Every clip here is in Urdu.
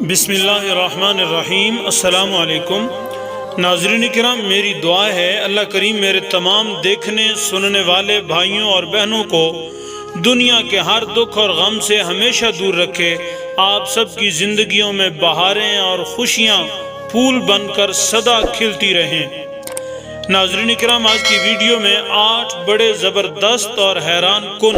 بسم اللہ الرحمن الرحیم۔ السلام علیکم ناظرین کرام، میری دعا ہے اللہ کریم میرے تمام دیکھنے سننے والے بھائیوں اور بہنوں کو دنیا کے ہر دکھ اور غم سے ہمیشہ دور رکھے۔ آپ سب کی زندگیوں میں بہاریں اور خوشیاں پھول بن کر سدا کھلتی رہیں۔ ناظرین کرام، آج کی ویڈیو میں 8 بڑے زبردست اور حیران کن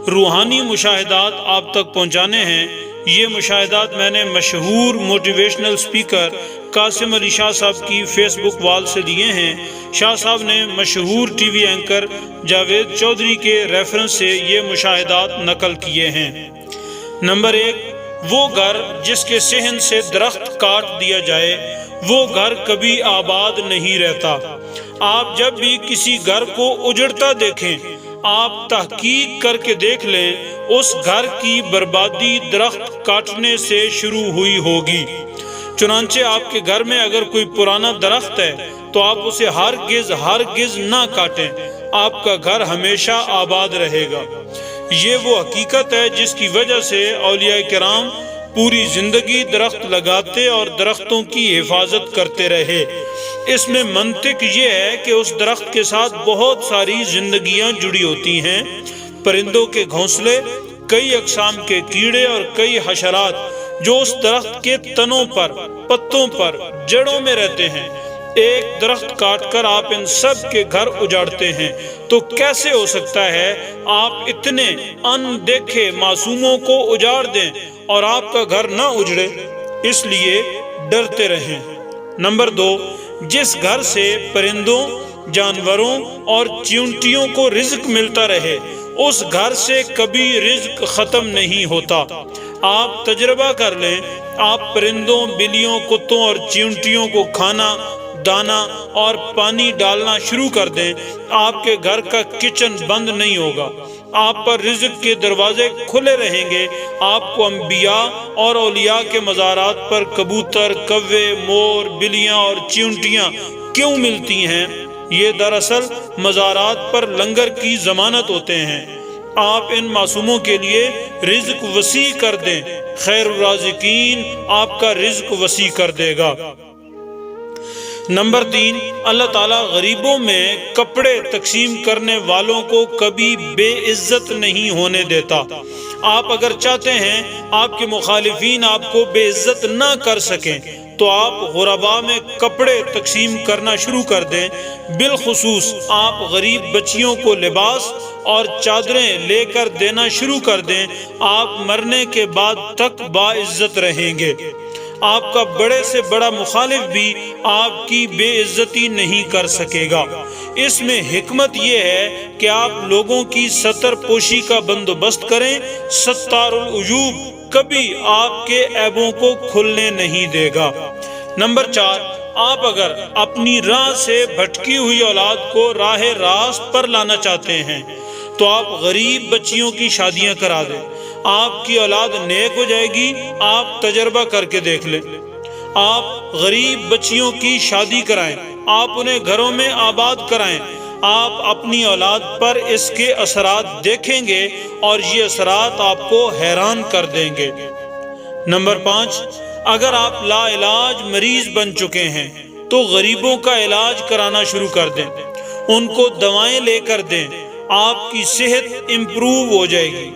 روحانی مشاہدات آپ تک پہنچانے ہیں۔ یہ مشاہدات میں نے مشہور موٹیویشنل سپیکر قاسم علی شاہ صاحب کی فیس بک وال سے لیے ہیں۔ شاہ صاحب نے مشہور TV anchor Javed Chaudhry کے ریفرنس سے یہ مشاہدات نقل کیے ہیں۔ نمبر 1، وہ گھر جس کے صحن سے درخت کاٹ دیا جائے وہ گھر کبھی آباد نہیں رہتا۔ آپ جب بھی کسی گھر کو اجڑتا دیکھیں، آپ تحقیق کر کے دیکھ لیں اس گھر کی بربادی درخت کاٹنے سے شروع ہوئی ہوگی۔ چنانچہ آپ کے گھر میں اگر کوئی پرانا درخت ہے تو آپ اسے ہرگز نہ کاٹیں، آپ کا گھر ہمیشہ آباد رہے گا۔ یہ وہ حقیقت ہے جس کی وجہ سے اولیاء کرام پوری زندگی درخت لگاتے اور درختوں کی حفاظت کرتے رہے۔ اس میں منطق یہ ہے کہ اس درخت کے ساتھ بہت ساری زندگیاں جڑی ہوتی ہیں، پرندوں کے گھونسلے، کئی اقسام کے کیڑے اور کئی حشرات جو اس درخت کے تنوں پر، پتوں پر، جڑوں میں رہتے ہیں۔ ایک درخت کاٹ کر آپ ان سب کے گھر اجاڑتے ہیں، تو کیسے ہو سکتا ہے آپ اتنے اندیکھے معصوموں کو اجاڑ دیں اور آپ کا گھر نہ اجڑے؟ اس لیے ڈرتے رہیں۔ نمبر 2، جس گھر سے پرندوں، جانوروں اور چیونٹیوں کو رزق ملتا رہے اس گھر سے کبھی رزق ختم نہیں ہوتا۔ آپ تجربہ کر لیں، آپ پرندوں، بلیوں، کتوں اور چیونٹیوں کو کھانا، دانا اور پانی ڈالنا شروع کر دیں، آپ کے گھر کا کچن بند نہیں ہوگا، آپ پر رزق کے دروازے کھلے رہیں گے۔ آپ کو انبیاء اور اولیاء کے مزارات پر کبوتر، کوے، مور، بلیاں اور چیونٹیاں کیوں ملتی ہیں؟ یہ دراصل مزارات پر لنگر کی ضمانت ہوتے ہیں۔ آپ ان معصوموں کے لیے رزق وسیع کر دیں، خیر الرازقین آپ کا رزق وسیع کر دے گا۔ نمبر 3، اللہ تعالیٰ غریبوں میں کپڑے تقسیم کرنے والوں کو کبھی بے عزت نہیں ہونے دیتا۔ آپ اگر چاہتے ہیں آپ کے مخالفین آپ کو بے عزت نہ کر سکیں تو آپ غرباء میں کپڑے تقسیم کرنا شروع کر دیں۔ بالخصوص آپ غریب بچیوں کو لباس اور چادریں لے کر دینا شروع کر دیں، آپ مرنے کے بعد تک باعزت رہیں گے۔ آپ کا بڑے سے بڑا مخالف بھی آپ کی بے عزتی نہیں کر سکے گا۔ اس میں حکمت یہ ہے کہ آپ لوگوں کی ستر پوشی کا بندوبست کریں۔ ستار العیوب کبھی آپ کے عیبوں کو کھلنے نہیں دے گا۔ نمبر 4، آپ اگر اپنی راہ سے بھٹکی ہوئی اولاد کو راہ راست پر لانا چاہتے ہیں تو آپ غریب بچیوں کی شادیاں کرا دیں، آپ کی اولاد نیک ہو جائے گی۔ آپ تجربہ کر کے دیکھ لیں، آپ غریب بچیوں کی شادی کرائیں، آپ انہیں گھروں میں آباد کرائیں، آپ اپنی اولاد پر اس کے اثرات دیکھیں گے اور یہ اثرات آپ کو حیران کر دیں گے۔ نمبر 5، اگر آپ لا علاج مریض بن چکے ہیں تو غریبوں کا علاج کرانا شروع کر دیں، ان کو دوائیں لے کر دیں، آپ کی صحت امپروو ہو جائے گی۔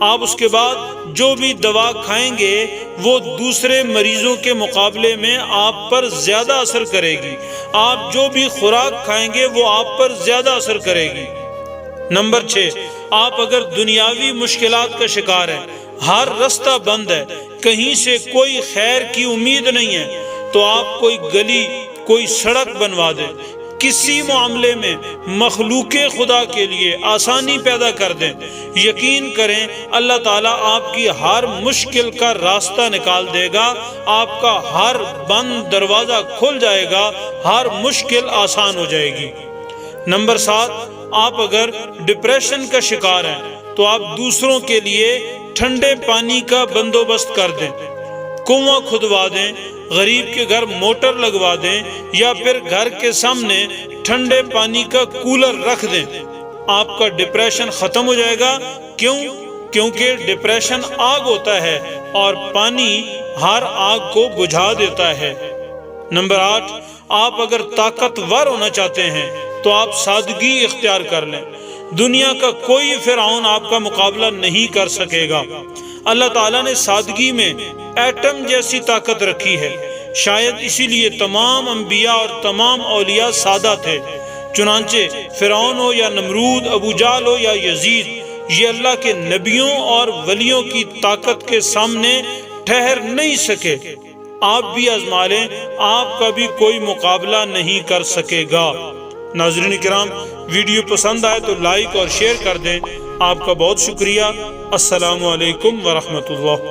آپ اس کے بعد جو بھی دوا کھائیں گے وہ دوسرے مریضوں کے مقابلے میں آپ پر زیادہ اثر کرے گی، آپ جو بھی خوراک کھائیں گے وہ آپ پر زیادہ اثر کرے گی۔ نمبر 6، آپ اگر دنیاوی مشکلات کا شکار ہیں، ہر رستہ بند ہے، کہیں سے کوئی خیر کی امید نہیں ہے تو آپ کوئی گلی، کوئی سڑک بنوا دیں، کسی معاملے میں مخلوق خدا کے لیے آسانی پیدا کر دیں۔ یقین کریں اللہ تعالیٰ آپ کی ہر مشکل کا راستہ نکال دے گا، آپ کا ہر بند دروازہ کھل جائے گا، ہر مشکل آسان ہو جائے گی۔ نمبر 7، آپ اگر ڈپریشن کا شکار ہیں تو آپ دوسروں کے لیے ٹھنڈے پانی کا بندوبست کر دیں، کنواں کھدوا دیں، غریب کے گھر موٹر لگوا دیں یا پھر گھر کے سامنے ٹھنڈے پانی کا کولر رکھ دیں، آپ کا ڈپریشن ختم ہو جائے گا۔ کیوں؟ کیونکہ ڈپریشن آگ ہوتا ہے اور پانی ہر آگ کو بجھا دیتا ہے۔ نمبر 8، آپ اگر طاقتور ہونا چاہتے ہیں تو آپ سادگی اختیار کر لیں۔ دنیا کا کوئی فرعون آپ کا مقابلہ نہیں کر سکے گا۔ اللہ تعالیٰ نے سادگی میں ایٹم جیسی طاقت رکھی ہے، شاید اسی لیے تمام انبیاء اور تمام اولیاء سادہ تھے۔ چنانچہ فرعون ہو یا نمرود، ابو جہل ہو یا یزید، یہ اللہ کے نبیوں اور ولیوں کی طاقت کے سامنے ٹھہر نہیں سکے۔ آپ بھی آزما لیں، آپ کا بھی کوئی مقابلہ نہیں کر سکے گا۔ ناظرین کرام، ویڈیو پسند آئے تو لائک اور شیئر کر دیں۔ آپ کا بہت شکریہ۔ السلام علیکم ورحمۃ اللہ۔